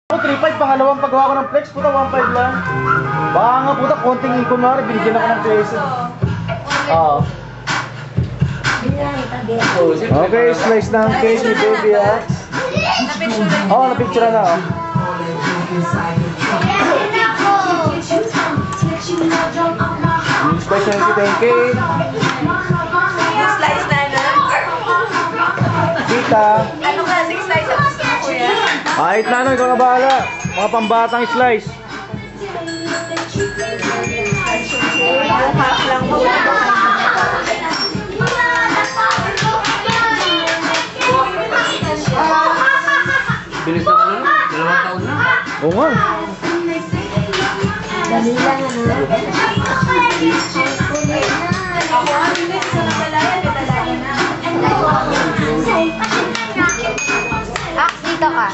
Ako 3.5, pangalawang paggawa ko ng flex, puta 1.5 lang. Baka nga puta, konting ikon na rin, binigyan ako ng peso. Oo. Okay, slice ng case ni Baby Axe. Oo, napicture na. Yung slice na kita yung cake. Yung slice na Kita. Ano klaseng slice ang gusto mo, kuya? Kahit na ano, ikaw na bahala. Mga pambatang slice. Yung half lang po. Bilis na ano? 2 taon na. Oo nga. Dali lang ano. Ako, bilis sa nakalaya, talaga na. Dito ka.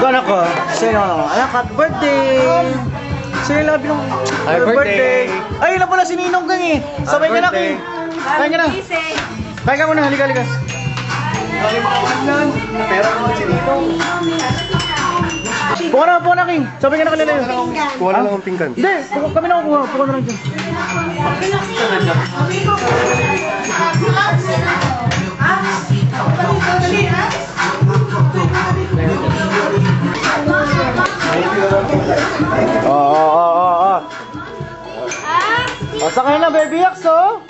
Anak ko, sino? Anak, happy birthday! Sino yung labi ng Happy birthday! Ay, yun na pala si Ninong Gang eh! Sabay ka na, King! Kain ka na! Kain ka muna, halika. Pero naman si Nito. Puka na, King! Sabay ka na kanila yun! Kuha na lang ang pinggan. Hindi, kami na kukuha. Puka na lang dyan. Oo. Sakay na, Baby Axe, oh!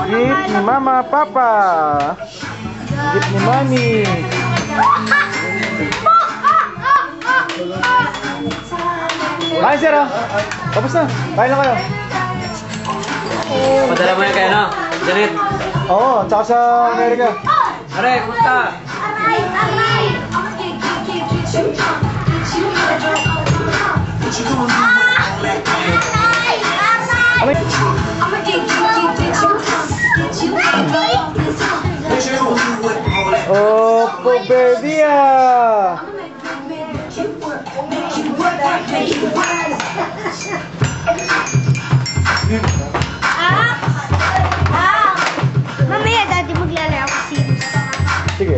Gift ni Mama, Papa. Gift ni Mami. Kain, sir, oh! Tapos na. Kain na kayo. Padala mo yan kaya no? Janet. Oo, tsaka sa Amerika. Are, kumusta? Opo, baby, ah! Mamaya dati maglalaro ako Sims. Sige.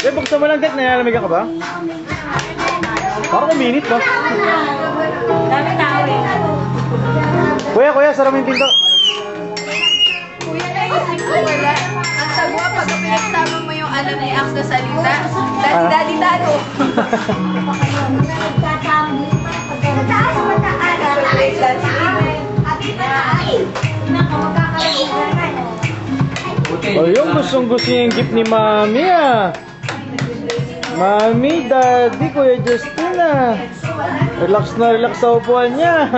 Eh, buksan mo lang, Tek. Nalalamig ka ba? Parang minute ba? Dami tao eh. Kuya, sarap yung pinto. Kuya, naisip ko wala. Ang sagwa pag pinagsama mo yung ano ni Axe na salita. Daddy, dado. Ayun, gustong-gusto niya yung gift ni Mami, ah. Mami, Daddy, Kuya Justina. Relax na relax sa upuan niya.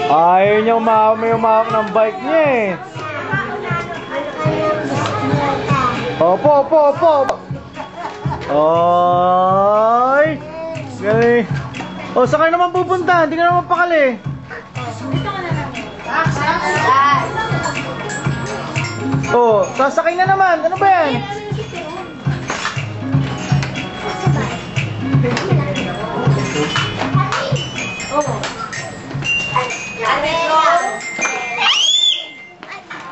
Ayaw niya umahak ng bike niya eh. Opo. Ay! Galing. O, saan kayo naman pupunta? Hindi ka naman pakali. O, sasakay na naman. Ano ba yan?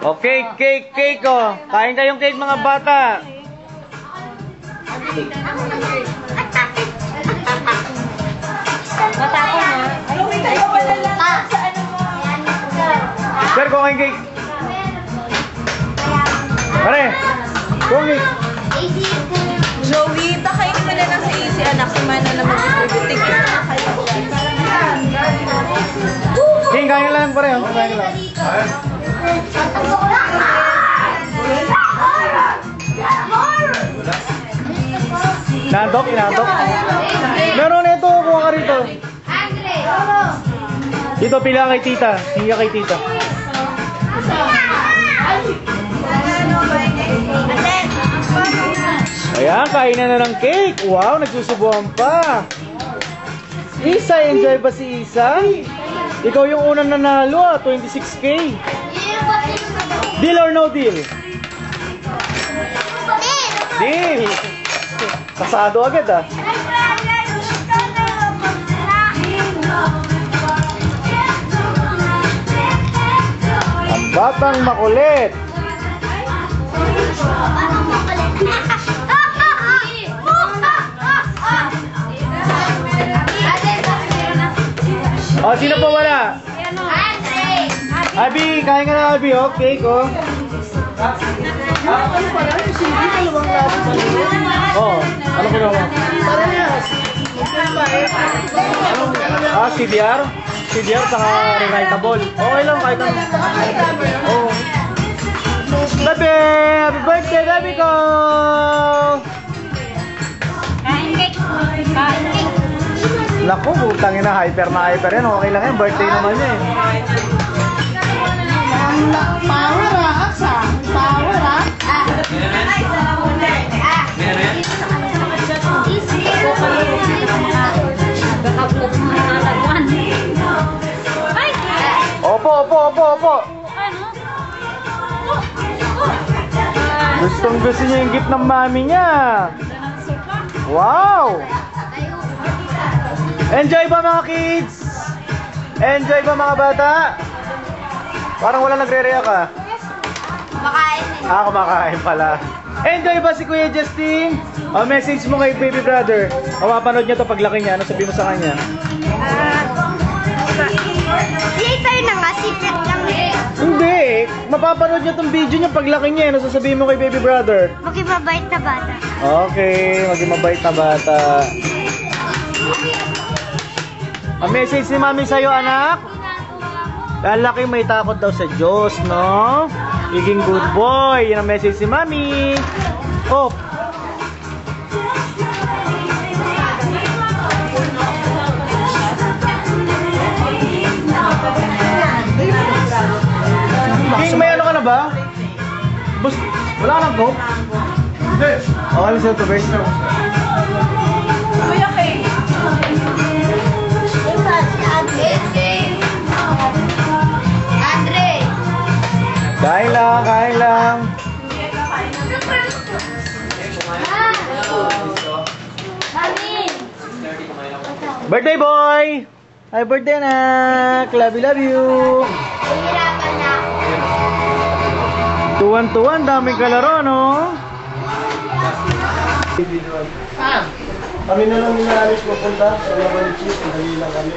Okay, cake, oh. Kain kayong cake, mga bata. Matapon na. Ay, tayo wala lang. Sa ano mo? Sir, kuha kayong cake. Pare, kuha kayong cake. Joey, pakainin mo na lang sa easy anak. Si Mana na mag-distribute. King, kain lang, pare. Kain lang. Inantok. Meron ito, kuha ka rito. Dito, pila kay tita. Hinga kay tita. Ayan, kain na ng cake. Wow, nagsusubuan pa. Isa, enjoy ba si Isa? Ikaw yung unang nanalo 26K. Deal or no deal? Deal! Pasado agad Ang batang makulit. Oh, sino pa wala? Abi, kain ka na, Abi, oh. Cake, oh. Oh, ano ko naman? CDR? CDR saka rewritable. Okay lang, kahit ano. Oh. Gabi! Happy birthday, Gabi ko! Naku, butangin na, hyper yan. Okay lang yan, birthday naman niya eh. Power Aksa. Power Opo. Gustong gusto niya yung gift ng mami niya. Wow! Enjoy ba mga kids? Enjoy ba mga bata? Parang wala nagre-react ka. Kumakain Kumakain pala. Enjoy ba si Kuya Justin? Message mo kay baby brother. Mapapanood niya to paglaki niya. Ano sabihin mo sa kanya? Later na nga, secret lang. Hindi. Mapapanood niya tong video niya paglaki niya. Ano sasabihin mo kay baby brother? Maging mabait na bata. Okay, maging mabait na bata. Ang message ni mami sa'yo, anak? Lalaki may takot daw sa Diyos, no? Iging good boy. Yan ang message ni mami. Oh. King, may ano ka na ba? Bus, wala ka ng coke? Hindi. Okay, listen to base. Kuya Kay. Andre. Kain lang. Birthday boy! Hi, birthday anak! Love you! Tuwan-tuwan, daming kalaro, no? Kami na lang ninaalis mapunta sa Laban Chief, dali lang kami.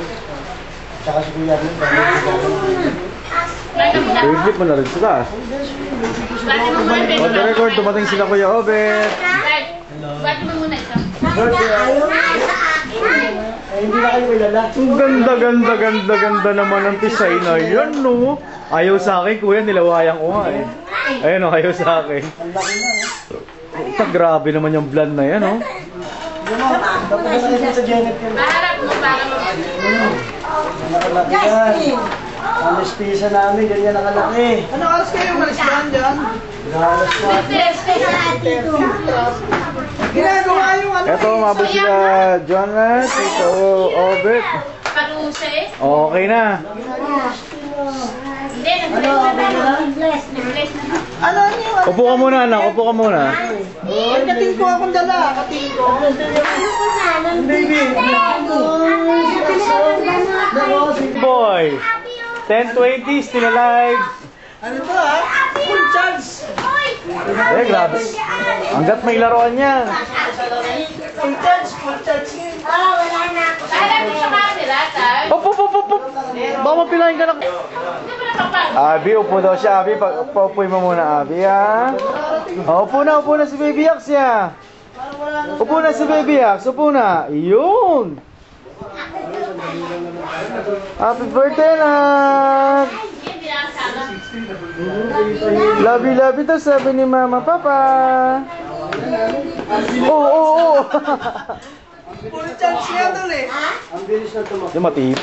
Tsaka si Kuya Arlen, i-flip mo na rin sila. Record, dumating sila Kuya Obet. Bati mo muna isa. Hindi na kayo kilala. Ang ganda naman ang tisay na yan, no? Ayaw sa akin, Kuya, nilawayang ko nga eh. Ayun, no, ayaw sa akin. Ang laki na, grabe naman yung blonde na yan, no? Maharap mo para Nakalaki yan. Ang espisa namin, ganyan nakalaki. Ano oras kayo malistan dyan? Galas na. Ginagawa yung ano. Eto, mabot sila Jonas, ito, Obet. Paruse. Okay na. Hindi, nag-bless na. Ano niyo? Upo ka muna, anak. Upo ka muna. Kating ko akong dala. Kating ko. Baby. Boy. 10:20, still alive. Ano to ha? Full charge. Grabe. Hanggat may laruan niya. Full charge. Full charge. Maharap mo sa camera, Tay. Upo. Baka mapilahin ka na. Hindi mo napapag. Abi, upo daw siya. Abi, paupuin mo muna, Abi, ha? Upo na si Baby Axe, ya. Upo na si Baby Axe. Upo na. Yun. Happy birthday, anak. Hindi nakasama. Love you daw, sabi ni Mama, Papa. Oo. Full charge nga tol eh. Yung mati.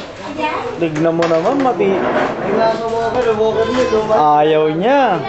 Tignan mo naman, mati. Ay, nasa walker mo, Ayaw niya.